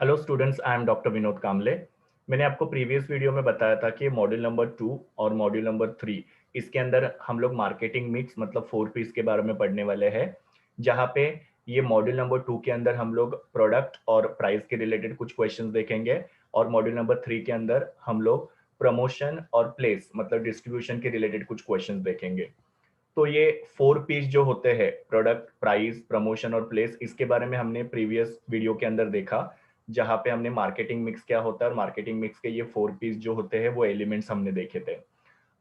Hello students, I am doctor Vinod Kamle. मैंने आपको previous video में बताया था कि मॉड्यूल नंबर 2 और मॉड्यूल नंबर 3 इसके अंदर हम लोग मार्केटिंग मिक्स मतलब 4 पीस के बारे में पढ़ने वाले हैं। जहाँ पे ये मॉड्यूल नंबर 2 के अंदर हम लोग प्रोडक्ट और प्राइस के रिलेटेड कुछ क्वेश्चंस देखेंगे और मॉड्यूल नंबर 3 के अंदर हम लोग प्रमोशन और प्लेस मतलब डिस्ट्रीब्यूशन के रिलेटेड कुछ क्वेश्चंस देखेंगे। तो ये 4 पीस जो होते हैं प्रोडक्ट, प्राइस, प्रमोशन और प्लेस, इसके बारे में हमने प्रीवियस वीडियो के अंदर देखा, जहां पे हमने मार्केटिंग मिक्स क्या होता है और मार्केटिंग मिक्स के ये 4 पीस जो होते हैं वो एलिमेंट्स हमने देखे थे।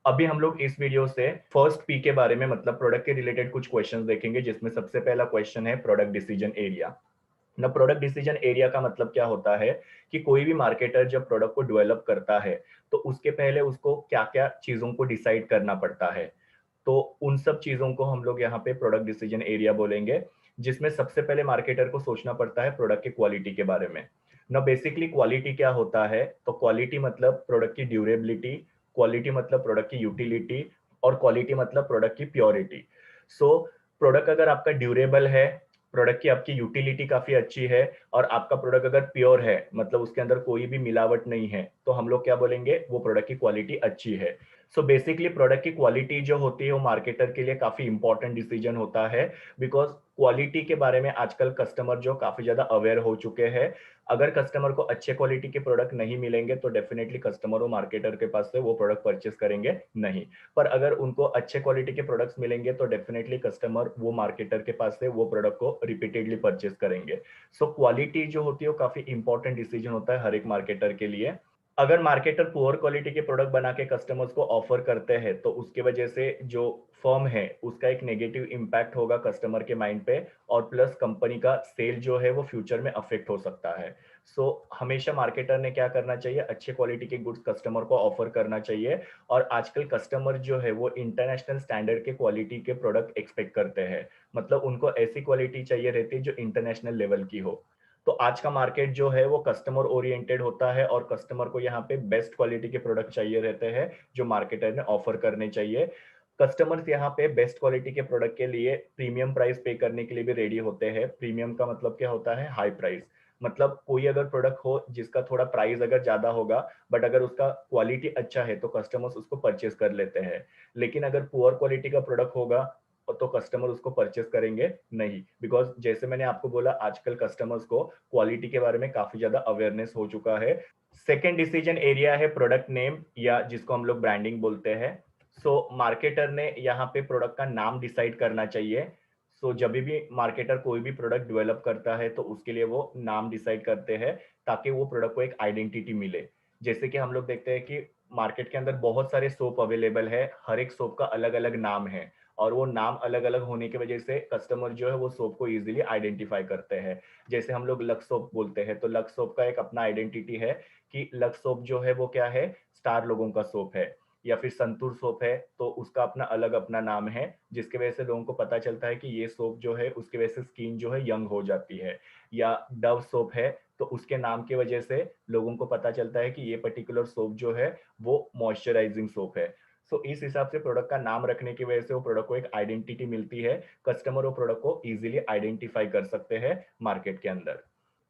अभी हम लोग इस वीडियो से फर्स्ट पी के बारे में मतलब प्रोडक्ट के रिलेटेड कुछ क्वेश्चंस देखेंगे, जिसमें सबसे पहला क्वेश्चन है प्रोडक्ट डिसीजन एरिया। ना प्रोडक्ट डिसीजन एरिया का मतलब क्या होता है कि कोई भी मार्केटर जब प्रोडक्ट को डेवलप करता है तो उसके पहले उसको क्या क्या चीजों को डिसाइड करना पड़ता है। तो उन सब चीजों को हम लोग यहाँ पे प्रोडक्ट डिसीजन एरिया बोलेंगे, जिसमें सबसे पहले मार्केटर को सोचना पड़ता है प्रोडक्ट की क्वालिटी के बारे में। ना बेसिकली क्वालिटी क्या होता है, तो क्वालिटी मतलब प्रोडक्ट की ड्यूरेबिलिटी, क्वालिटी मतलब प्रोडक्ट की यूटिलिटी और क्वालिटी मतलब प्रोडक्ट की प्योरिटी। सो प्रोडक्ट अगर आपका ड्यूरेबल है, प्रोडक्ट की आपकी यूटिलिटी काफी अच्छी है और आपका प्रोडक्ट अगर प्योर है मतलब उसके अंदर कोई भी मिलावट नहीं है, तो हम लोग क्या बोलेंगे, वो प्रोडक्ट की क्वालिटी अच्छी है। सो बेसिकली प्रोडक्ट की क्वालिटी जो होती है वो मार्केटर के लिए काफी इंपॉर्टेंट डिसीजन होता है, बिकॉज क्वालिटी के बारे में आजकल कस्टमर जो काफी ज्यादा अवेयर हो चुके हैं। अगर कस्टमर को अच्छे क्वालिटी के प्रोडक्ट नहीं मिलेंगे तो डेफिनेटली कस्टमर वो मार्केटर के पास से वो प्रोडक्ट परचेस करेंगे नहीं। पर अगर उनको अच्छे क्वालिटी के प्रोडक्ट्स मिलेंगे तो डेफिनेटली कस्टमर वो मार्केटर के पास से वो प्रोडक्ट को रिपीटेडली परचेस करेंगे। सो क्वालिटी जो होती है वो काफी इंपॉर्टेंट डिसीजन होता है हर एक मार्केटर के लिए। अगर मार्केटर पुअर क्वालिटी के प्रोडक्ट बना के कस्टमर्स को ऑफर करते हैं तो उसके वजह से जो फर्म है उसका एक नेगेटिव इम्पैक्ट होगा कस्टमर के माइंड पे, और प्लस कंपनी का सेल जो है वो फ्यूचर में अफेक्ट हो सकता है। सो हमेशा मार्केटर ने क्या करना चाहिए, अच्छे क्वालिटी के गुड्स कस्टमर को ऑफर करना चाहिए। और आजकल कस्टमर जो है वो इंटरनेशनल स्टैंडर्ड के क्वालिटी के प्रोडक्ट एक्सपेक्ट करते हैं, मतलब उनको ऐसी क्वालिटी चाहिए रहती है जो इंटरनेशनल लेवल की हो। तो आज का मार्केट जो है वो कस्टमर ओरिएंटेड होता है और कस्टमर को यहाँ पे बेस्ट क्वालिटी के प्रोडक्ट चाहिए रहते हैं जो मार्केटर ने ऑफर करने चाहिए। कस्टमर्स यहाँ पे बेस्ट क्वालिटी के प्रोडक्ट के लिए प्रीमियम प्राइस पे करने के लिए भी रेडी होते हैं। प्रीमियम का मतलब क्या होता है, हाई प्राइस। मतलब कोई अगर प्रोडक्ट हो जिसका थोड़ा प्राइस अगर ज्यादा होगा, बट अगर उसका क्वालिटी अच्छा है तो कस्टमर्स उसको परचेस कर लेते हैं। लेकिन अगर पुअर क्वालिटी का प्रोडक्ट होगा तो कस्टमर उसको परचेस करेंगे नहीं, बिकॉज जैसे मैंने आपको बोला आजकल कस्टमर्स को क्वालिटी के बारे में काफी ज्यादा अवेयरनेस हो चुका है। सेकेंड डिसीजन एरिया है प्रोडक्ट नेम, या जिसको हम लोग ब्रांडिंग बोलते हैं। सो मार्केटर ने यहाँ पे प्रोडक्ट का नाम डिसाइड करना चाहिए। सो जब भी मार्केटर कोई भी प्रोडक्ट डेवलप करता है तो उसके लिए वो नाम डिसाइड करते हैं, ताकि वो प्रोडक्ट को एक आइडेंटिटी मिले। जैसे कि हम लोग देखते हैं कि मार्केट के अंदर बहुत सारे सोप अवेलेबल है, हर एक सोप का अलग अलग नाम है, और वो नाम अलग अलग होने की वजह से कस्टमर जो है वो सोप को इजीली आइडेंटिफाई करते हैं। जैसे हम लोग लक्स सोप बोलते हैं तो लक्स सोप का एक अपना आइडेंटिटी है कि लक्स सोप जो है वो क्या है, स्टार लोगों का सोप है। या फिर संतूर सोप है तो उसका अपना अलग अपना नाम है, जिसके वजह से लोगों को पता चलता है कि ये सोप जो है उसकी वजह से स्किन जो है यंग हो जाती है। या डव सोप है तो उसके नाम की वजह से लोगों को पता चलता है कि ये पर्टिकुलर सोप जो है वो मॉइस्चराइजिंग सोप है। सो इस हिसाब से प्रोडक्ट का नाम रखने की वजह से वो प्रोडक्ट को एक आइडेंटिटी मिलती है। कस्टमर वो प्रोडक्ट को इजीली आइडेंटिफाई कर सकते हैं मार्केट के अंदर।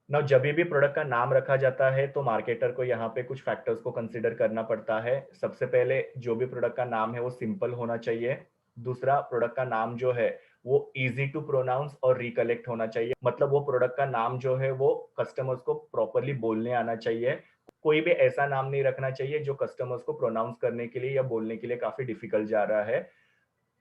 नाउ जब भी प्रोडक्ट का नाम रखा जाता है तो मार्केटर को यहाँ पे कुछ फैक्टर्स को कंसीडर करना पड़ता है। सबसे पहले जो भी प्रोडक्ट का नाम है वो सिंपल होना चाहिए। दूसरा, प्रोडक्ट का नाम जो है वो इजी टू प्रोनाउंस और रिकलेक्ट होना चाहिए, मतलब वो प्रोडक्ट का नाम जो है वो कस्टमर्स को प्रॉपरली बोलने आना चाहिए। कोई भी ऐसा नाम नहीं रखना चाहिए जो कस्टमर्स को प्रोनाउंस करने के लिए या बोलने के लिए काफी डिफिकल्ट जा रहा है।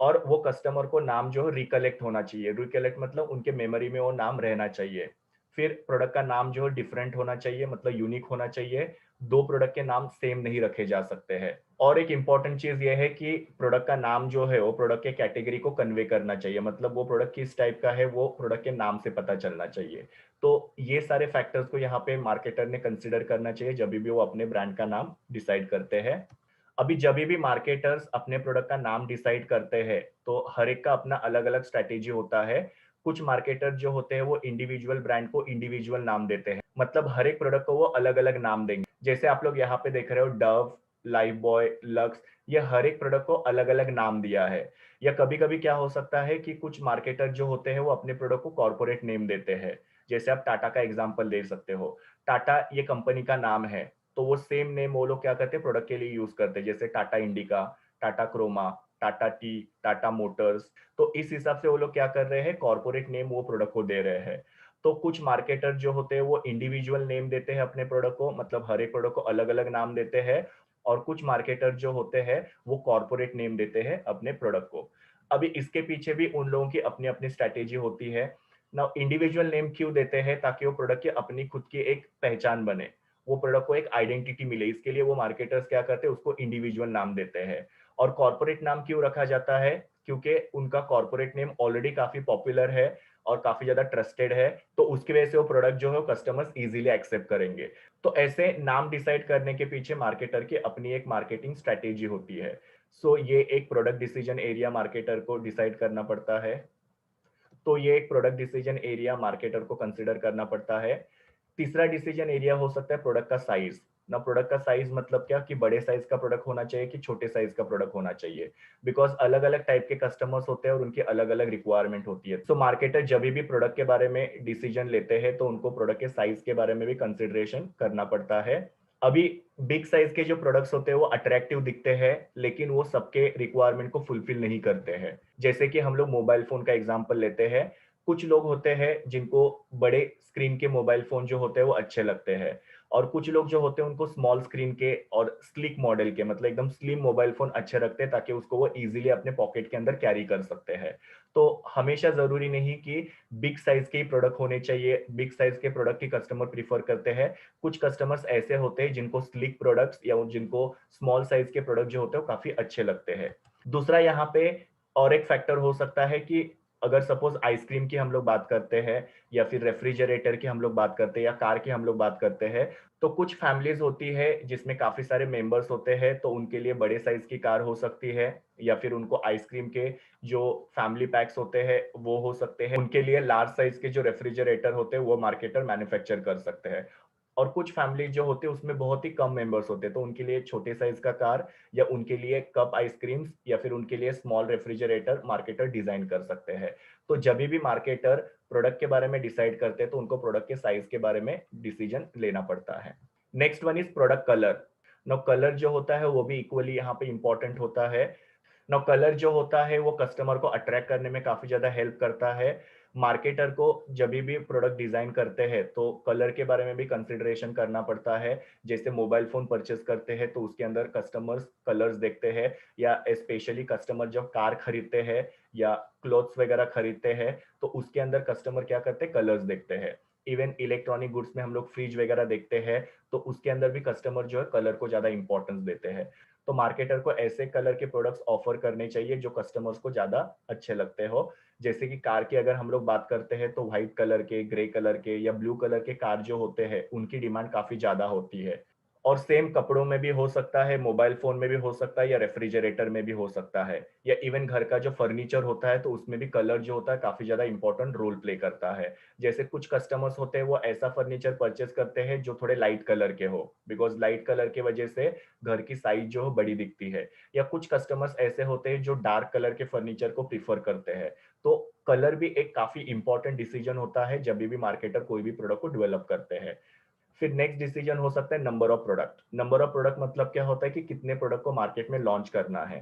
और वो कस्टमर को नाम जो है रिकलेक्ट होना चाहिए, रिकलेक्ट मतलब उनके मेमोरी में वो नाम रहना चाहिए। फिर प्रोडक्ट का नाम जो है डिफरेंट होना चाहिए, मतलब यूनिक होना चाहिए। दो प्रोडक्ट के नाम सेम नहीं रखे जा सकते हैं। और एक इंपॉर्टेंट चीज ये है कि प्रोडक्ट का नाम जो है वो प्रोडक्ट के कैटेगरी को कन्वे करना चाहिए, मतलब वो प्रोडक्ट किस टाइप का है वो प्रोडक्ट के नाम से पता चलना चाहिए। तो ये सारे फैक्टर्स को यहाँ पे मार्केटर ने कंसिडर करना चाहिए जब भी वो अपने ब्रांड का नाम डिसाइड करते हैं। अभी जब भी मार्केटर्स अपने प्रोडक्ट का नाम डिसाइड करते हैं तो हर एक का अपना अलग अलग स्ट्रेटेजी होता है। कुछ मार्केटर जो होते हैं वो इंडिविजुअल ब्रांड को इंडिविजुअल नाम देते हैं, मतलब हर एक प्रोडक्ट को वो अलग अलग नाम देंगे। जैसे आप लोग यहाँ पे देख रहे हो डव, लाइफ बॉय, लक्स, ये हर एक प्रोडक्ट को अलग अलग नाम दिया है। या कभी कभी क्या हो सकता है कि कुछ मार्केटर जो होते हैं वो अपने प्रोडक्ट को कॉर्पोरेट नेम देते हैं। जैसे आप टाटा का एग्जाम्पल दे सकते हो। टाटा ये कंपनी का नाम है, तो वो सेम नेम वो लोग क्या करते हैं प्रोडक्ट के लिए यूज करते हैं, जैसे टाटा इंडिका, टाटा क्रोमा, टाटा टी, टाटा मोटर्स। तो इस हिसाब से वो लोग क्या कर रहे हैं, कॉर्पोरेट नेम वो प्रोडक्ट को दे रहे हैं। तो कुछ मार्केटर जो होते हैं वो इंडिविजुअल नेम देते हैं अपने प्रोडक्ट को, मतलब हर एक प्रोडक्ट को अलग अलग नाम देते हैं। और कुछ मार्केटर जो होते हैं वो कॉर्पोरेट नेम देते हैं अपने प्रोडक्ट को। अभी इसके पीछे भी उन लोगों की अपनी अपनी स्ट्रैटेजी होती है ना। इंडिविजुअल नेम क्यों देते हैं, ताकि वो प्रोडक्ट की अपनी खुद की एक पहचान बने, वो प्रोडक्ट को एक आइडेंटिटी मिले, इसके लिए वो मार्केटर्स क्या करते हैं, उसको इंडिविजुअल नाम देते हैं। और कॉर्पोरेट नाम क्यों रखा जाता है, क्योंकि उनका कॉर्पोरेट नेम ऑलरेडी काफी पॉपुलर है और काफी ज्यादा ट्रस्टेड है, तो उसकी वजह से वो प्रोडक्ट जो है कस्टमर्स इजीली एक्सेप्ट करेंगे। तो ऐसे नाम डिसाइड करने के पीछे मार्केटर की अपनी एक मार्केटिंग स्ट्रेटेजी होती है। सो ये एक प्रोडक्ट डिसीजन एरिया मार्केटर को डिसाइड करना पड़ता है। तो ये एक प्रोडक्ट डिसीजन एरिया मार्केटर को कंसिडर करना पड़ता है। तीसरा डिसीजन एरिया हो सकता है प्रोडक्ट का साइज। ना प्रोडक्ट का साइज मतलब क्या, कि बड़े साइज का प्रोडक्ट होना चाहिए कि छोटे साइज का प्रोडक्ट होना चाहिए, बिकॉज अलग अलग टाइप के कस्टमर्स होते हैं और उनकी अलग अलग रिक्वायरमेंट होती है। तो मार्केटर जब भी प्रोडक्ट के बारे में डिसीजन लेते हैं तो उनको प्रोडक्ट के साइज के बारे में भी कंसिडरेशन करना पड़ता है। अभी बिग साइज के जो प्रोडक्ट्स होते हैं वो अट्रैक्टिव दिखते हैं, लेकिन वो सबके रिक्वायरमेंट को फुलफिल नहीं करते हैं। जैसे कि हम लोग मोबाइल फोन का एग्जांपल लेते हैं, कुछ लोग होते हैं जिनको बड़े स्क्रीन के मोबाइल फोन जो होते हैं वो अच्छे लगते हैं, और कुछ लोग जो होते हैं उनको स्मॉल स्क्रीन के और स्लिक मॉडल के, मतलब एकदम स्लिम मोबाइल फोन अच्छे लगते हैं, ताकि उसको वो इजीली अपने पॉकेट के अंदर कैरी कर सकते हैं। तो हमेशा जरूरी नहीं कि बिग साइज के ही प्रोडक्ट होने चाहिए, बिग साइज के प्रोडक्ट ही कस्टमर प्रीफर करते हैं। कुछ कस्टमर्स ऐसे होते हैं जिनको स्लिक प्रोडक्ट्स या जिनको स्मॉल साइज के प्रोडक्ट जो होते हैं वो काफी अच्छे लगते हैं। दूसरा यहाँ पे और एक फैक्टर हो सकता है कि अगर सपोज आइसक्रीम की हम लोग बात करते हैं, या फिर रेफ्रिजरेटर की हम लोग बात करते हैं, या कार की हम लोग बात करते हैं, तो कुछ फैमिलीज होती है जिसमें काफी सारे मेंबर्स होते हैं, तो उनके लिए बड़े साइज की कार हो सकती है, या फिर उनको आइसक्रीम के जो फैमिली पैक्स होते हैं वो हो सकते हैं, उनके लिए लार्ज साइज के जो रेफ्रिजरेटर होते हैं वो मार्केटर मैन्युफैक्चर कर सकते हैं। और कुछ फैमिली जो होते हैं उसमें बहुत ही कम मेंबर्स होते हैं, तो उनके लिए छोटे साइज का कार, या उनके लिए कप आइसक्रीम्स, या फिर उनके लिए स्मॉल रेफ्रिजरेटर मार्केटर डिजाइन कर सकते हैं। तो जब भी मार्केटर प्रोडक्ट के बारे में डिसाइड करते हैं तो उनको प्रोडक्ट के साइज के बारे में डिसीजन लेना पड़ता है। Next one is product colour. No colour जो होता है वो भी इक्वली यहाँ पे इंपॉर्टेंट होता है। नाउ कलर जो होता है वो कस्टमर को अट्रैक्ट करने में काफी ज्यादा हेल्प करता है। मार्केटर को जब भी प्रोडक्ट डिजाइन करते हैं तो कलर के बारे में भी कंसिडरेशन करना पड़ता है। जैसे मोबाइल फोन परचेस करते हैं तो उसके अंदर कस्टमर्स कलर्स देखते हैं, या स्पेशली कस्टमर जब कार खरीदते हैं या क्लोथ्स वगैरह खरीदते हैं तो उसके अंदर कस्टमर क्या करते हैं, कलर्स देखते हैं। इवन इलेक्ट्रॉनिक गुड्स में हम लोग फ्रिज वगैरह देखते हैं, तो उसके अंदर भी कस्टमर जो है कलर को ज्यादा इंपॉर्टेंस देते हैं। तो मार्केटर को ऐसे कलर के प्रोडक्ट्स ऑफर करने चाहिए जो कस्टमर्स को ज्यादा अच्छे लगते हो। जैसे कि कार की अगर हम लोग बात करते हैं तो व्हाइट कलर के, ग्रे कलर के या ब्लू कलर के कार जो होते हैं उनकी डिमांड काफी ज्यादा होती है। और सेम कपड़ों में भी हो सकता है, मोबाइल फोन में भी हो सकता है, या रेफ्रिजरेटर में भी हो सकता है, या इवन घर का जो फर्नीचर होता है तो उसमें भी कलर जो होता है काफी ज्यादा इंपॉर्टेंट रोल प्ले करता है। जैसे कुछ कस्टमर्स होते हैं वो ऐसा फर्नीचर परचेस करते हैं जो थोड़े लाइट कलर के हो, बिकॉज लाइट कलर की वजह से घर की साइज जो बड़ी दिखती है। या कुछ कस्टमर्स ऐसे होते हैं जो डार्क कलर के फर्नीचर को प्रीफर करते हैं। तो कलर भी एक काफी इंपॉर्टेंट डिसीजन होता है जब भी मार्केटर कोई भी प्रोडक्ट को डेवलप करते हैं। फिर नेक्स्ट डिसीजन हो सकता है number of product. Number of product मतलब क्या होता है कि कितने प्रोडक्ट को मार्केट में लॉन्च करना है।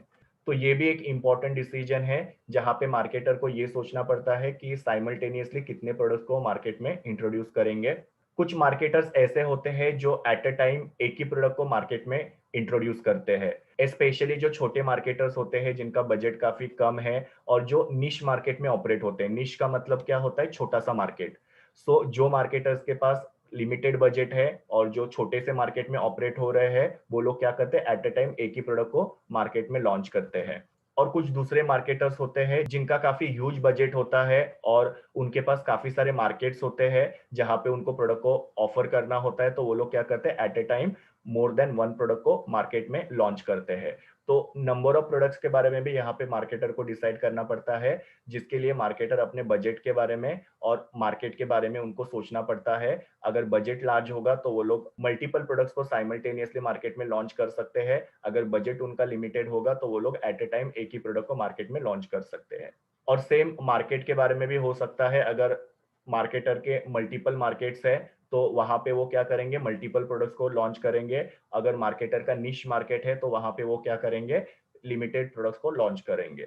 तो ये भी एक इंपॉर्टेंट डिसीजन है, जहां पे मार्केटर को ये सोचना पड़ता है कि साइमल्टेनियसली कितने प्रोडक्ट को मार्केट में इंट्रोड्यूस करेंगे। कुछ मार्केटर्स ऐसे होते हैं जो एट अ टाइम एक ही प्रोडक्ट को मार्केट में इंट्रोड्यूस करते हैं, स्पेशली जो छोटे मार्केटर्स होते हैं जिनका बजट काफी कम है और जो निश मार्केट में ऑपरेट होते हैं। निश का मतलब क्या होता है, छोटा सा मार्केट। सो जो मार्केटर्स के पास लिमिटेड बजट है और जो छोटे से मार्केट में ऑपरेट हो रहे हैं, वो लोग क्या करते हैं, एट अ टाइम एक ही प्रोडक्ट को मार्केट में लॉन्च करते हैं। और कुछ दूसरे मार्केटर्स होते हैं जिनका काफी ह्यूज बजट होता है और उनके पास काफी सारे मार्केट्स होते हैं जहां पे उनको प्रोडक्ट को ऑफर करना होता है, तो वो लोग क्या करते हैं, at a time more than one product को मार्केट में लॉन्च करते हैं। तो नंबर ऑफ प्रोडक्ट्स के बारे में भी यहाँ पे मार्केटर को डिसाइड करना पड़ता है, जिसके लिए मार्केटर अपने बजट के बारे में और मार्केट के बारे में उनको सोचना पड़ता है। अगर बजट लार्ज होगा तो वो लोग मल्टीपल प्रोडक्ट्स को साइमल्टेनियसली मार्केट में लॉन्च कर सकते हैं। अगर बजट उनका लिमिटेड होगा तो वो लोग एट ए टाइम एक ही प्रोडक्ट को मार्केट में लॉन्च कर सकते हैं। और सेम मार्केट के बारे में भी हो सकता है, अगर मार्केटर के मल्टीपल मार्केट्स है तो वहां पे वो क्या करेंगे, मल्टीपल प्रोडक्ट्स को लॉन्च करेंगे। अगर मार्केटर का निश मार्केट है तो वहां पे वो क्या करेंगे, लिमिटेड प्रोडक्ट्स को लॉन्च करेंगे।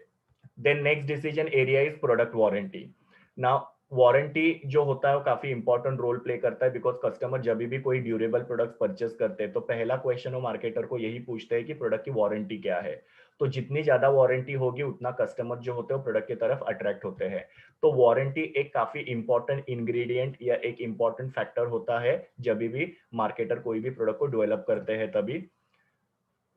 Then next decision area is product warranty. Now warranty जो होता है वो काफी इंपॉर्टेंट रोल प्ले करता है, बिकॉज कस्टमर जब भी कोई ड्यूरेबल प्रोडक्ट परचेस करते हैं तो पहला क्वेश्चन वो मार्केटर को यही पूछते हैं कि प्रोडक्ट की वारंटी क्या है। तो जितनी ज्यादा वारंटी होगी उतना कस्टमर जो होते हैं प्रोडक्ट की तरफ अट्रैक्ट होते हैं। तो वारंटी एक काफी इंपॉर्टेंट इंग्रेडिएंट या एक इंपॉर्टेंट फैक्टर होता है जब भी मार्केटर कोई भी प्रोडक्ट को डेवलप करते हैं तभी।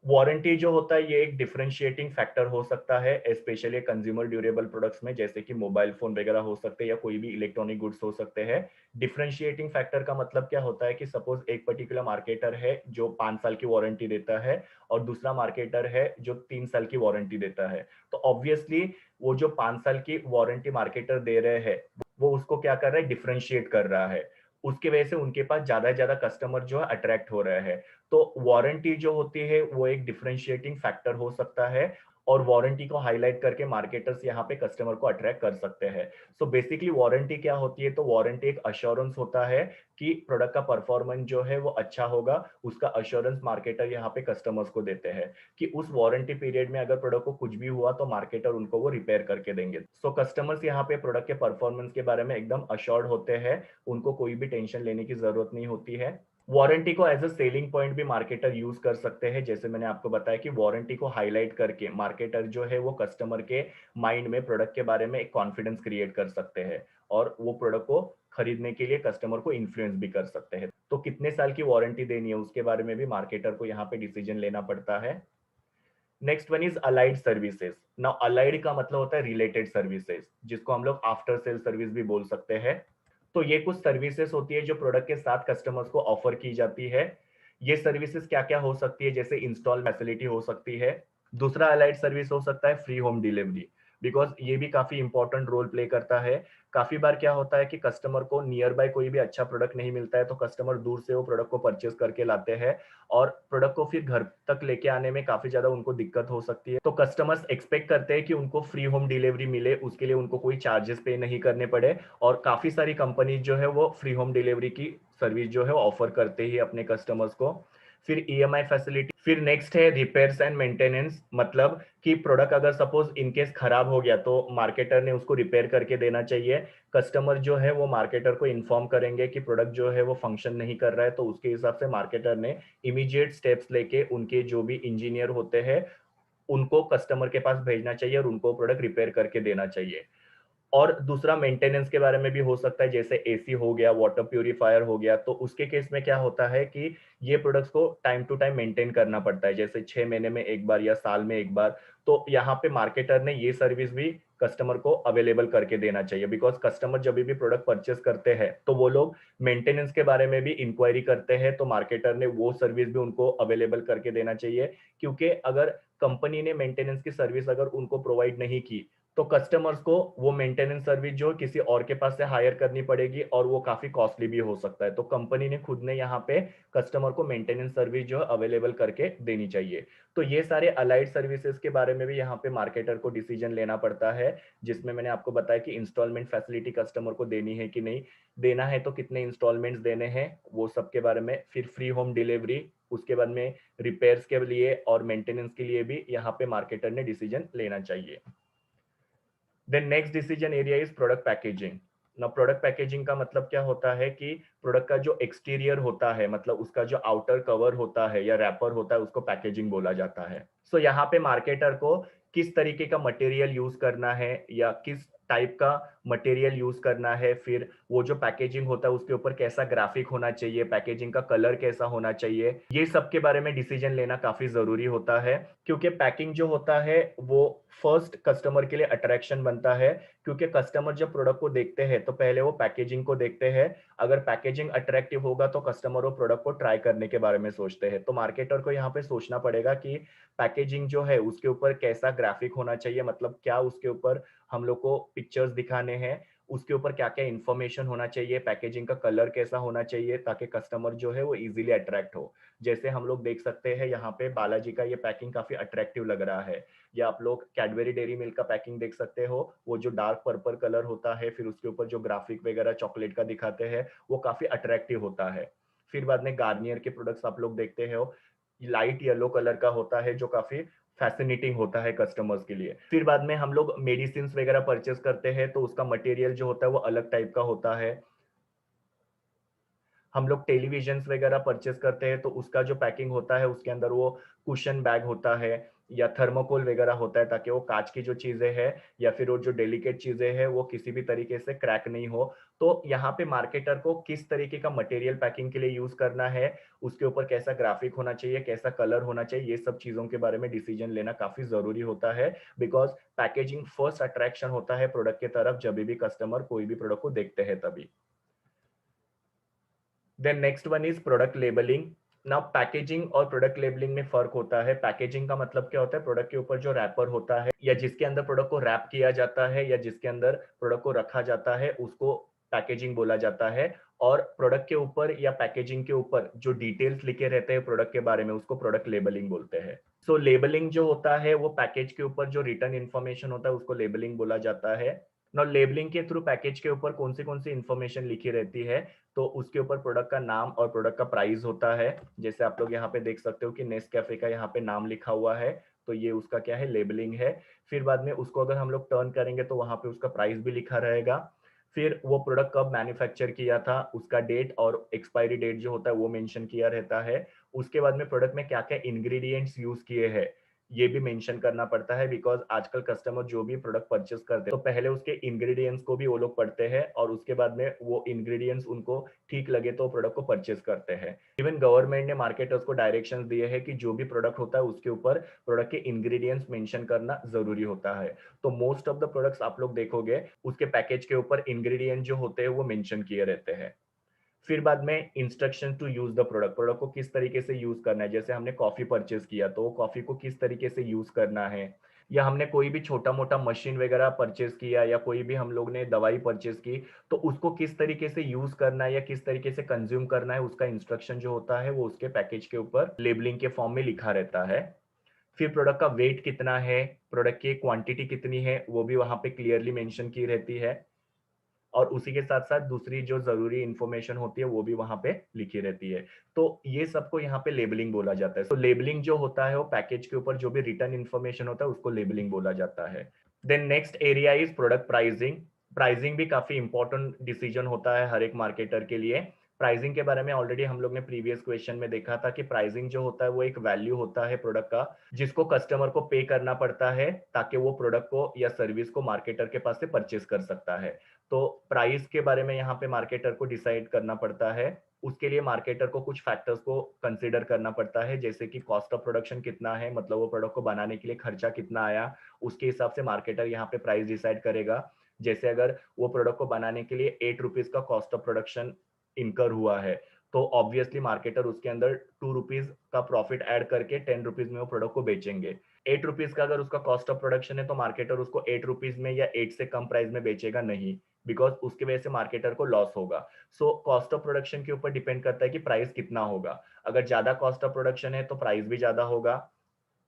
वारंटी जो होता है ये एक डिफरेंशिएटिंग फैक्टर हो सकता है, स्पेशली कंज्यूमर ड्यूरेबल प्रोडक्ट्स में, जैसे कि मोबाइल फोन वगैरह हो सकते हैं या कोई भी इलेक्ट्रॉनिक गुड्स हो सकते हैं। डिफरेंशिएटिंग फैक्टर का मतलब क्या होता है कि सपोज एक पर्टिकुलर मार्केटर है जो 5 साल की वारंटी देता है और दूसरा मार्केटर है जो 3 साल की वारंटी देता है। तो ऑब्वियसली वो जो 5 साल की वारंटी मार्केटर दे रहे हैं वो उसको क्या कर रहा है, डिफरेंशिएट कर रहा है। उसकी वजह से उनके पास ज्यादा से ज्यादा कस्टमर जो है अट्रैक्ट हो रहे हैं। तो वारंटी जो होती है वो एक डिफरेंशिएटिंग फैक्टर हो सकता है और वारंटी को हाईलाइट करके मार्केटर्स यहाँ पे कस्टमर को अट्रैक्ट कर सकते हैं। सो बेसिकली वारंटी क्या होती है, तो वारंटी एक अश्योरेंस होता है कि प्रोडक्ट का परफॉर्मेंस जो है वो अच्छा होगा। उसका अश्योरेंस मार्केटर यहाँ पे कस्टमर्स को देते हैं कि उस वारंटी पीरियड में अगर प्रोडक्ट को कुछ भी हुआ तो मार्केटर उनको वो रिपेयर करके देंगे। सो कस्टमर्स यहाँ पे प्रोडक्ट के परफॉर्मेंस के बारे में एकदम अश्योर्ड होते हैं, उनको कोई भी टेंशन लेने की जरूरत नहीं होती है। वारंटी को एज अ सेलिंग पॉइंट भी मार्केटर यूज कर सकते हैं, जैसे मैंने आपको बताया कि वारंटी को हाईलाइट करके मार्केटर जो है वो कस्टमर के माइंड में प्रोडक्ट के बारे में एक कॉन्फिडेंस क्रिएट कर सकते हैं और वो प्रोडक्ट को खरीदने के लिए कस्टमर को इन्फ्लुएंस भी कर सकते हैं। तो कितने साल की वारंटी देनी है उसके बारे में भी मार्केटर को यहाँ पे डिसीजन लेना पड़ता है। Next one is allied services. Now allied का मतलब होता है रिलेटेड सर्विसेज, जिसको हम लोग आफ्टर सेल सर्विस भी बोल सकते हैं। तो ये कुछ सर्विसेज होती है जो प्रोडक्ट के साथ कस्टमर्स को ऑफर की जाती है। ये सर्विसेज क्या क्या हो सकती है, जैसे इंस्टॉल फैसिलिटी हो सकती है। दूसरा अलाइड सर्विस हो सकता है फ्री होम डिलीवरी, बिकॉज ये भी काफी इंपॉर्टेंट रोल प्ले करता है। काफी बार क्या होता है कि कस्टमर को नियर बाय कोई भी अच्छा प्रोडक्ट नहीं मिलता है तो कस्टमर दूर से वो प्रोडक्ट को परचेज करके लाते हैं और प्रोडक्ट को फिर घर तक लेके आने में काफी ज्यादा उनको दिक्कत हो सकती है। तो कस्टमर्स एक्सपेक्ट करते हैं कि उनको फ्री होम डिलीवरी मिले, उसके लिए उनको कोई चार्जेस पे नहीं करने पड़े। और काफी सारी कंपनीज जो है वो फ्री होम डिलीवरी की सर्विस जो है ऑफर करते ही अपने कस्टमर्स को। फिर ईएमआई फैसिलिटी। फिर नेक्स्ट है रिपेयर्स एंड मेंटेनेंस, मतलब कि प्रोडक्ट अगर सपोज इनकेस खराब हो गया तो मार्केटर ने उसको रिपेयर करके देना चाहिए। कस्टमर जो है वो मार्केटर को इन्फॉर्म करेंगे कि प्रोडक्ट जो है वो फंक्शन नहीं कर रहा है, तो उसके हिसाब से मार्केटर ने इमीडिएट स्टेप्स लेके उनके जो भी इंजीनियर होते हैं उनको कस्टमर के पास भेजना चाहिए और उनको प्रोडक्ट रिपेयर करके देना चाहिए। और दूसरा मेंटेनेंस के बारे में भी हो सकता है, जैसे एसी हो गया, वाटर प्यूरिफायर हो गया, तो उसके केस में क्या होता है कि ये प्रोडक्ट्स को टाइम टू टाइम मेंटेन करना पड़ता है, जैसे 6 महीने में एक बार या साल में एक बार। तो यहाँ पे मार्केटर ने ये सर्विस भी कस्टमर को अवेलेबल करके देना चाहिए, बिकॉज कस्टमर जब भी प्रोडक्ट परचेस करते हैं तो वो लोग मेंटेनेंस के बारे में भी इंक्वायरी करते हैं, तो मार्केटर ने वो सर्विस भी उनको अवेलेबल करके देना चाहिए। क्योंकि अगर कंपनी ने मेंटेनेंस की सर्विस अगर उनको प्रोवाइड नहीं की तो कस्टमर्स को वो मेंटेनेंस सर्विस जो किसी और के पास से हायर करनी पड़ेगी और वो काफी कॉस्टली भी हो सकता है। तो कंपनी ने खुद ने यहाँ पे कस्टमर को मेंटेनेंस सर्विस जो है अवेलेबल करके देनी चाहिए। तो ये सारे अलाइड सर्विसेज के बारे में भी यहाँ पे मार्केटर को डिसीजन लेना पड़ता है, जिसमें मैंने आपको बताया कि इंस्टॉलमेंट फैसिलिटी कस्टमर को देनी है कि नहीं देना है, तो कितने इंस्टॉलमेंट्स देने हैं वो सब के बारे में। फिर फ्री होम डिलीवरी, उसके बाद में रिपेयर्स के लिए और मेंटेनेंस के लिए भी यहाँ पे मार्केटर ने डिसीजन लेना चाहिए। Then next decision area is product packaging. ना प्रोडक्ट पैकेजिंग का मतलब क्या होता है कि प्रोडक्ट का जो एक्सटीरियर होता है, मतलब उसका जो आउटर कवर होता है या रैपर होता है, उसको पैकेजिंग बोला जाता है। सो यहाँ पे मार्केटर को किस तरीके का मटेरियल यूज करना है या किस टाइप का मटेरियल यूज करना है, फिर वो जो पैकेजिंग होता है उसके ऊपर कैसा ग्राफिक होना चाहिए, पैकेजिंग का कलर कैसा होना चाहिए, ये सब के बारे में डिसीजन लेना काफी जरूरी होता है। क्योंकि पैकिंग जो होता है वो फर्स्ट कस्टमर के लिए अट्रैक्शन बनता है। क्योंकि कस्टमर जब प्रोडक्ट को देखते हैं तो पहले वो पैकेजिंग को देखते हैं। अगर पैकेजिंग अट्रैक्टिव होगा तो कस्टमर वो प्रोडक्ट को ट्राई करने के बारे में सोचते हैं। तो मार्केटर को यहाँ पे सोचना पड़ेगा कि पैकेजिंग जो है उसके ऊपर कैसा ग्राफिक होना चाहिए, मतलब क्या उसके ऊपर हम लोग को पिक्चर्स दिखाने हैं, उसके ऊपर क्या-क्या इन्फॉर्मेशन होना चाहिए, पैकेजिंग का कलर कैसा होना चाहिए ताकि कस्टमर जो है वो ईज़िली अट्रैक्ट हो। जैसे हम लोग देख सकते हैं यहाँ पे बालाजी का ये पैकिंग काफ़ी अट्रैक्टिव लग रहा है, या आप लोग कैडबरी डेयरी मिल्क का पैकिंग देख सकते हो, वो जो डार्क पर्पल कलर होता है, फिर उसके ऊपर जो ग्राफिक वगैरह चॉकलेट का दिखाते हैं, वो काफ़ी अट्रैक्टिव होता है। फिर बाद में गार्नियर के प्रोडक्ट्स आप लोग देखते हो, लाइट येलो कलर का होता है जो काफ़ी फैसिनेटिंग होता है कस्टमर्स के लिए। फिर बाद में हम लोग मेडिसिन्स वगैरह परचेज़ करते हैं, तो उसका मटेरियल जो होता है वो अलग टाइप का होता है। हम लोग टेलीविजन्स वगैरह परचेज़ करते हैं, तो उसका जो पैकिंग होता है, उसके अंदर वो कुशन बैग होता है या थर्माकोल वगैरह होता है, ताकि वो काँच की जो चीज़ें हैं या फिर वो जो डेलिकेट चीज़ें हैं, वो किसी भी तरीके से क्रैक नहीं हो। तो यहाँ पे मार्केटर को किस तरीके का मटेरियल पैकिंग के लिए यूज़ करना है, उसके ऊपर कैसा ग्राफिक होना चाहिए, कैसा कलर होना चाहिए, ये सब चीज़ों के बारे में डिसीजन लेना काफ़ी ज़रूरी होता है, बिकॉज़ पैकेजिंग फर्स्ट अट्रैक्शन होता है प्रोडक्ट की तरफ, जभी भी कस्टमर कोई भी प्रोडक्ट को देखते हैं तभी। Then next one is product labelling. Now packaging और प्रोडक्ट लेबलिंग में फर्क होता है। पैकेजिंग का मतलब क्या होता है, प्रोडक्ट के ऊपर जो रैपर होता है या जिसके अंदर प्रोडक्ट को रैप किया जाता है या जिसके अंदर प्रोडक्ट को रखा जाता है, उसको पैकेजिंग बोला जाता है। और प्रोडक्ट के ऊपर या पैकेजिंग के ऊपर जो डिटेल्स लिखे रहते हैं प्रोडक्ट के बारे में, उसको प्रोडक्ट लेबलिंग बोलते हैं। सो लेबलिंग जो होता है वो पैकेज के ऊपर जो रिटर्न इन्फॉर्मेशन होता है उसको लेबलिंग बोला जाता है। नाउ लेबलिंग के थ्रू पैकेज के ऊपर कौन सी इन्फॉर्मेशन लिखी रहती है, तो उसके ऊपर प्रोडक्ट का नाम और प्रोडक्ट का प्राइस होता है। जैसे आप लोग यहाँ पे देख सकते हो कि नेस्कैफे का यहाँ पे नाम लिखा हुआ है, तो ये उसका क्या है, लेबलिंग है। फिर बाद में उसको अगर हम लोग टर्न करेंगे तो वहाँ पे उसका प्राइस भी लिखा रहेगा। फिर वो प्रोडक्ट कब मैन्युफैक्चर किया था, उसका डेट और एक्सपायरी डेट जो होता है वो मेंशन किया रहता है। उसके बाद में प्रोडक्ट में क्या-क्या इंग्रीडिएंट्स यूज़ किए हैं, ये भी मेंशन करना पड़ता है, बिकॉज़ आजकल कस्टमर जो भी प्रोडक्ट परचेज़ करते हैं, तो पहले उसके इंग्रीडिएंट्स को भी वो लोग पढ़ते हैं और उसके बाद में वो इंग्रीडिएंट्स उनको ठीक लगे तो प्रोडक्ट को परचेज़ करते हैं। इवन गवर्नमेंट ने मार्केटर्स को डायरेक्शंस दिए हैं कि जो भी प्रोडक्ट होता है उसके ऊपर प्रोडक्ट के इंग्रीडिएंट्स मेंशन करना ज़रूरी होता है। तो मोस्ट ऑफ द प्रोडक्ट्स आप लोग देखोगे, उसके पैकेज के ऊपर इंग्रीडिएंट जो होते हैं वो मेंशन किए रहते हैं। फिर बाद में instruction to use the product, product को किस तरीके से यूज करना है। जैसे हमने कॉफी परचेज किया तो कॉफी को किस तरीके से यूज करना है, या हमने कोई भी छोटा मोटा मशीन वगैरह परचेज किया या कोई भी हम लोग ने दवाई परचेज की, तो उसको किस तरीके से यूज करना है या किस तरीके से कंज्यूम करना है, उसका इंस्ट्रक्शन जो होता है वो उसके पैकेज के ऊपर लेबलिंग के फॉर्म में लिखा रहता है। फिर प्रोडक्ट का वेट कितना है, प्रोडक्ट की क्वांटिटी कितनी है, वो भी वहां पे क्लियरली मेंशन की रहती है। और उसी के साथ-साथ दूसरी जो ज़रूरी इन्फॉर्मेशन होती है, वो भी वहाँ पे लिखी रहती है। तो ये सबको यहाँ पे लेबलिंग बोला जाता है। तो लेबलिंग जो होता है, वो पैकेज के ऊपर जो भी रिटर्न इन्फॉर्मेशन होता है, उसको लेबलिंग बोला जाता है। Then next area is product pricing. Pricing भी काफ़ी इम्पोर्टेंट डिसीजन होता है हर एक मार्केटर के लिए। प्राइसिंग के बारे में ऑलरेडी हम लोग ने प्रीवियस क्वेश्चन में देखा था कि प्राइसिंग जो होता है, वो एक वैल्यू होता है प्रोडक्ट का, जिसको कस्टमर को पे करना पड़ता है, ताकि वो प्रोडक्ट को या सर्विस को मार्केटर के पास से परचेज़ कर सकता है। तो प्राइस के बारे में यहाँ पे मार्केटर को डिसाइड करना पड़ता है। उसके लिए मार्केटर को कुछ फैक्टर्स को कंसीडर करना पड़ता है, जैसे कि कॉस्ट ऑफ प्रोडक्शन कितना है, मतलब वो प्रोडक्ट को बनाने के लिए खर्चा कितना आया, उसके हिसाब से मार्केटर यहाँ पे प्राइस डिसाइड करेगा। जैसे अगर वो प्रोडक्ट को बनाने के लिए 8 रुपीज़ का कॉस्ट ऑफ प्रोडक्शन इनकर हुआ है, तो ऑब्वियसली मार्केटर उसके अंदर 2 रुपीज़ का प्रॉफिट ऐड करके 10 रुपीज़ में वो प्रोडक्ट को बेचेंगे। 8 रुपीज़ का अगर उसका कॉस्ट ऑफ प्रोडक्शन है, तो मार्केटर उसको 8 रुपीज़ में या 8 से कम प्राइस में बेचेगा नहीं, बिकॉज़ उसकी वजह से मार्केटर को लॉस होगा। सो कॉस्ट ऑफ प्रोडक्शन के ऊपर डिपेंड करता है कि प्राइस कितना होगा। अगर ज़्यादा कॉस्ट ऑफ प्रोडक्शन है, तो प्राइस भी ज़्यादा होगा,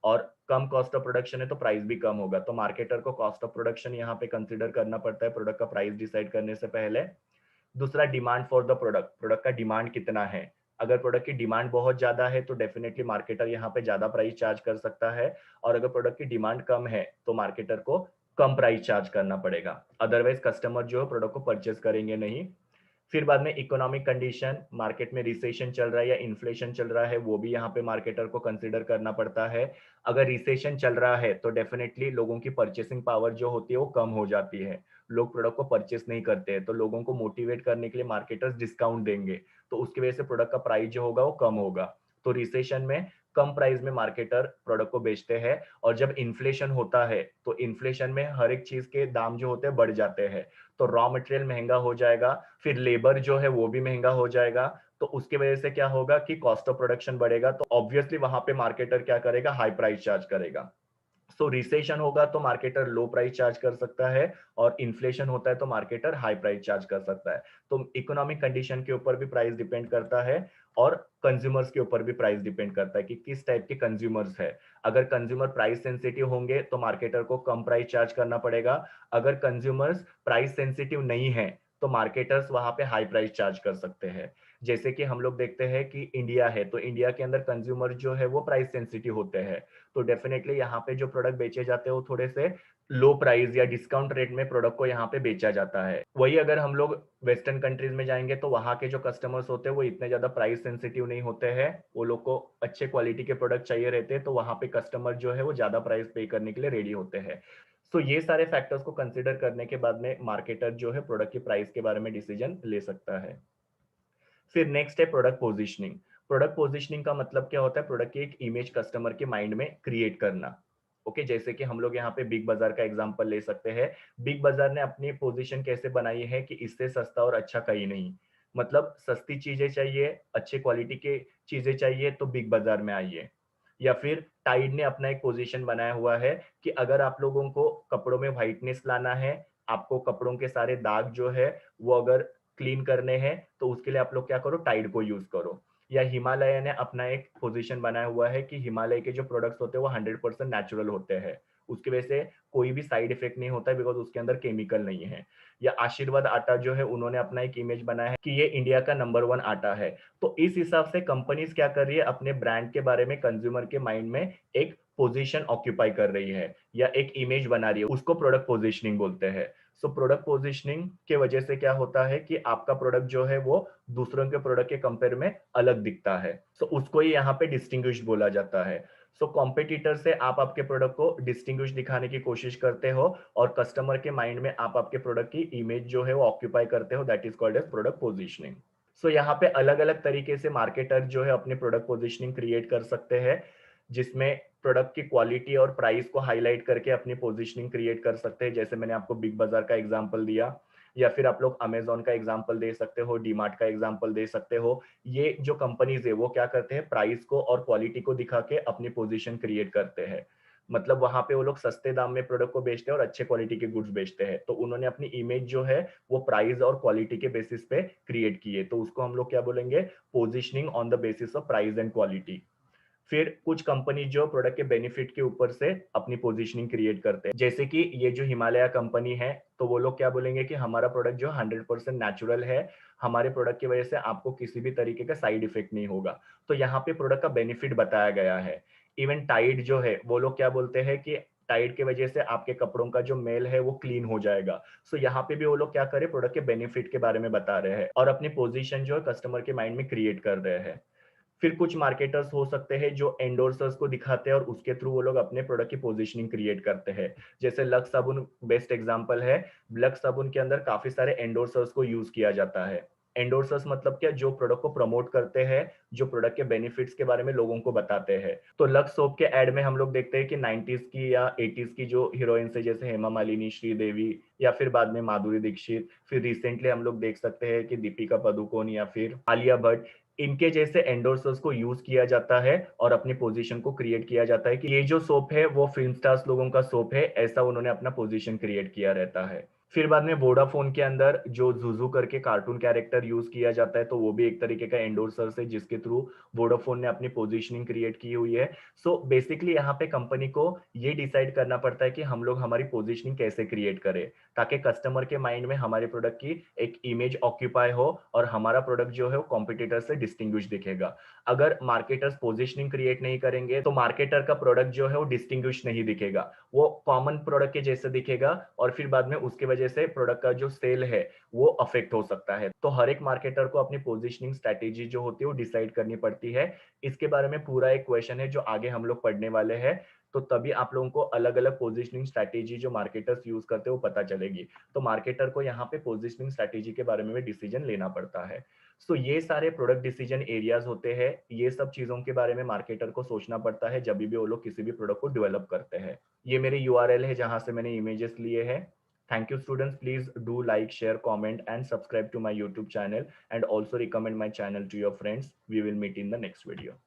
और कम कॉस्ट ऑफ प्रोडक्शन है, तो प्राइस भी कम होगा। तो मार्केटर को कॉस्ट ऑफ प्रोडक्शन यहाँ पे कंसीडर करना पड़ता है प्रोडक्ट का प्राइस डिसाइड करने से पहले। दूसरा, demand for the product, product का डिमांड कितना है। अगर प्रोडक्ट की डिमांड बहुत ज्यादा है, तो डेफिनेटली मार्केटर यहाँ पे ज्यादा प्राइस चार्ज कर सकता है, और अगर प्रोडक्ट की डिमांड कम है, तो मार्केटर को कम प्राइस चार्ज करना पड़ेगा। अदरवाइज कस्टमर जो है प्रोडक्ट को परचेज करेंगे नहीं। फिर बाद में इकोनॉमिक कंडीशन, मार्केट में रिसेशन चल रहा है या इन्फ्लेशन चल रहा है, वो भी यहाँ पे मार्केटर को कंसीडर करना पड़ता है। अगर रिसेशन चल रहा है, तो डेफिनेटली लोगों की परचेसिंग पावर जो होती है वो कम हो जाती है, लोग प्रोडक्ट को परचेस नहीं करते हैं, तो लोगों को मोटिवेट करने के लिए मार्केटर्स डिस्काउंट देंगे, तो उसकी वजह से प्रोडक्ट का प्राइस जो होगा वो कम होगा। तो रिसेशन में कम प्राइस में मार्केटर प्रोडक्ट को बेचते हैं। और जब इन्फ्लेशन होता है, तो इन्फ्लेशन में हर एक चीज के दाम जो होते हैं बढ़ जाते हैं, तो रॉ मटेरियल महंगा हो जाएगा, फिर लेबर जो है वो भी महंगा हो जाएगा। तो उसकी वजह से क्या होगा कि कॉस्ट ऑफ प्रोडक्शन बढ़ेगा, तो ऑब्वियसली वहां पे मार्केटर क्या करेगा, हाई प्राइस चार्ज करेगा। सो रिसेशन होगा तो मार्केटर लो प्राइस चार्ज कर सकता है, और इन्फ्लेशन होता है तो मार्केटर हाई प्राइस चार्ज कर सकता है। तो इकोनॉमिक कंडीशन के ऊपर भी प्राइस डिपेंड करता है, और कंज्यूमर्स के ऊपर भी प्राइस डिपेंड करता है कि किस टाइप के कंज्यूमर्स है। अगर कंज्यूमर प्राइस सेंसिटिव होंगे तो मार्केटर को कम प्राइस चार्ज करना पड़ेगा। अगर कंज्यूमर्स प्राइस सेंसिटिव नहीं है तो मार्केटर्स वहां पे हाई प्राइस चार्ज कर सकते हैं। जैसे कि हम लोग देखते हैं कि इंडिया है, तो इंडिया के अंदर कंज्यूमर जो है वो प्राइस सेंसिटिव होते हैं, तो डेफिनेटली यहाँ पे जो प्रोडक्ट बेचे जाते हैं वो थोड़े से लो प्राइस या डिस्काउंट रेट में प्रोडक्ट को यहाँ पे बेचा जाता है। वही अगर हम लोग वेस्टर्न कंट्रीज में जाएंगे तो वहाँ के जो कस्टमर्स होते हैं वो इतने ज्यादा प्राइस सेंसिटिव नहीं होते हैं, वो लोग को अच्छे क्वालिटी के प्रोडक्ट चाहिए रहते हैं, तो वहाँ पे कस्टमर जो है वो ज्यादा प्राइस पे करने के लिए रेडी होते हैं। सो ये सारे फैक्टर्स को कंसिडर करने के बाद में मार्केटर जो है प्रोडक्ट की प्राइस के बारे में डिसीजन ले सकता है। फिर नेक्स्ट है प्रोडक्ट पोजिशनिंग। प्रोडक्ट पोजिशनिंग का मतलब क्या होता है? प्रोडक्ट की एक इमेज कस्टमर के माइंड में क्रिएट करना। ओके, जैसे कि हम लोग यहाँ पे बिग बाजार का एग्जांपल ले सकते हैं। बिग बाजार ने अपनी पोजीशन कैसे बनाई है कि इससे सस्ता और अच्छा कहीं नहीं। मतलब सस्ती चीजें चाहिए, अच्छे क्वालिटी के चीजें चाहिए तो बिग बाजार में आइए। या फिर टाइड ने अपना एक पोजीशन बनाया हुआ है कि अगर आप लोगों को कपड़ों में व्हाइटनेस लाना है, आपको कपड़ों के सारे दाग जो है वो अगर क्लीन करने हैं, तो उसके लिए आप लोग क्या करो, टाइड को यूज करो। या हिमालय ने अपना एक पोजीशन बनाया हुआ है कि हिमालय के जो प्रोडक्ट्स होते हैं वो 100% नेचुरल होते हैं, उसकी वजह से कोई भी साइड इफेक्ट नहीं होता है, बिकॉज उसके अंदर केमिकल नहीं है। या आशीर्वाद आटा जो है, उन्होंने अपना एक इमेज बनाया है कि ये इंडिया का नंबर 1 आटा है। तो इस हिसाब से कंपनीज क्या कर रही है, अपने ब्रांड के बारे में कंज्यूमर के माइंड में एक पोजीशन ऑक्यूपाई कर रही है या एक इमेज बना रही है, उसको प्रोडक्ट पोजीशनिंग बोलते हैं। सो प्रोडक्ट पोजीशनिंग के वजह से क्या होता है कि आपका प्रोडक्ट जो है वो दूसरों के प्रोडक्ट के कंपेयर में अलग दिखता है, सो उसको ही यहाँ पे डिस्टिंग्विश बोला जाता है। सो कॉम्पिटिटर से आप आपके प्रोडक्ट को डिस्टिंग्विश दिखाने की कोशिश करते हो, और कस्टमर के माइंड में आप आपके प्रोडक्ट की इमेज जो है वो ऑक्यूपाई करते हो, that is called as product positioning. So यहाँ पे अलग अलग तरीके से मार्केटर जो है अपनी प्रोडक्ट पोजीशनिंग क्रिएट कर सकते हैं, जिसमें प्रोडक्ट की क्वालिटी और प्राइस को हाईलाइट करके अपनी पोजीशनिंग क्रिएट कर सकते हैं। जैसे मैंने आपको बिग बाजार का एग्जांपल दिया, या फिर आप लोग अमेजोन का एग्जांपल दे सकते हो, डीमार्ट का एग्जांपल दे सकते हो। ये जो कंपनीज है वो क्या करते हैं, प्राइस को और क्वालिटी को दिखा के अपनी पोजीशन क्रिएट करते हैं। मतलब वहां पे वो लोग सस्ते दाम में प्रोडक्ट को बेचते हैं और अच्छे क्वालिटी के गुड्स बेचते हैं, तो उन्होंने अपनी इमेज जो है वो प्राइस और क्वालिटी के बेसिस पे क्रिएट की है, तो उसको हम लोग क्या बोलेंगे, positioning on the basis of price and quality. फिर कुछ कंपनी जो प्रोडक्ट के बेनिफिट के ऊपर से अपनी पोजीशनिंग क्रिएट करते हैं, जैसे कि ये जो हिमालय कंपनी है, तो वो लोग क्या बोलेंगे कि हमारा प्रोडक्ट जो 100% नेचुरल है, हमारे प्रोडक्ट की वजह से आपको किसी भी तरीके का साइड इफेक्ट नहीं होगा, तो यहाँ पे प्रोडक्ट का बेनिफिट बताया गया है। इवन टाइड जो है, वो लोग क्या बोलते हैं कि टाइड की वजह से आपके कपड़ों का जो मेल है वो क्लीन हो जाएगा। सो यहाँ पे भी वो लोग क्या करे, प्रोडक्ट के बेनिफिट के बारे में बता रहे हैं और अपनी पोजीशन जो है कस्टमर के माइंड में क्रिएट कर रहे हैं। फिर कुछ मार्केटर्स हो सकते हैं जो एंडोर्सर्स को दिखाते हैं और उसके थ्रू वो लोग अपने प्रोडक्ट की पोजीशनिंग क्रिएट करते हैं। जैसे लक्स साबुन बेस्ट एग्जांपल है। लक्स साबुन के अंदर काफी सारे एंडोर्सर्स को यूज किया जाता है। एंडोर्सर्स मतलब क्या, जो प्रोडक्ट को प्रमोट करते हैं, जो प्रोडक्ट के बेनिफिट्स के बारे में लोगों को बताते हैं। तो लक्स सोप के एड में हम लोग देखते हैं कि 90s की या 80s की जो हीरोइंस है, जैसे हेमा मालिनी, श्रीदेवी, या फिर बाद में माधुरी दीक्षित, फिर रिसेंटली हम लोग देख सकते हैं कि दीपिका पादुकोण या फिर आलिया भट्ट, इनके जैसे एंडोर्सर्स को यूज किया जाता है और अपनी पोजीशन को क्रिएट किया जाता है कि ये जो सोप है वो फिल्म स्टार्स लोगों का सोप है, ऐसा उन्होंने अपना पोजीशन क्रिएट किया रहता है। फिर बाद में वोडाफोन के अंदर जो जुजू करके कार्टून कैरेक्टर यूज किया जाता है, तो वो भी एक तरीके का एंडोर्सर्स है जिसके थ्रू वोडाफोन ने अपनी पोजीशनिंग क्रिएट की हुई है। सो बेसिकली यहाँ पे कंपनी को ये डिसाइड करना पड़ता है कि हम लोग हमारी पोजीशनिंग कैसे क्रिएट करें, ताकि कस्टमर के माइंड में हमारे प्रोडक्ट की एक इमेज ऑक्यूपाई हो और हमारा प्रोडक्ट जो है वो कॉम्पिटिटर से डिस्टिंग्विश दिखेगा। अगर मार्केटर्स पोजीशनिंग क्रिएट नहीं करेंगे तो मार्केटर का प्रोडक्ट जो है वो डिस्टिंग्विश नहीं दिखेगा, वो कॉमन प्रोडक्ट के जैसे दिखेगा, और फिर बाद में उसकी वजह से प्रोडक्ट का जो सेल है वो अफेक्ट हो सकता है। तो हर एक मार्केटर को अपनी पोजीशनिंग स्ट्रेटेजी जो होती है वो डिसाइड करनी पड़ती है। इसके बारे में पूरा एक क्वेश्चन है जो आगे हम लोग पढ़ने वाले हैं, तो तभी आप लोगों को अलग अलग पोजीशनिंग स्ट्रेटेजी जो मार्केटर्स यूज करते हैं वो पता चलेगी। तो मार्केटर को यहाँ पे पोजीशनिंग स्ट्रेटेजी के बारे में डिसीजन लेना पड़ता है। सो ये सारे प्रोडक्ट डिसीजन एरियाज होते हैं, ये सब चीजों के बारे में मार्केटर को सोचना पड़ता है जब भी वो लोग किसी भी प्रोडक्ट को डेवलप करते हैं। ये मेरे यूआरएल है जहां से मैंने इमेजेस लिए हैं। Thank you students, please do like, share, comment and subscribe to my YouTube channel, and also recommend my channel to your friends. We will meet in the next video.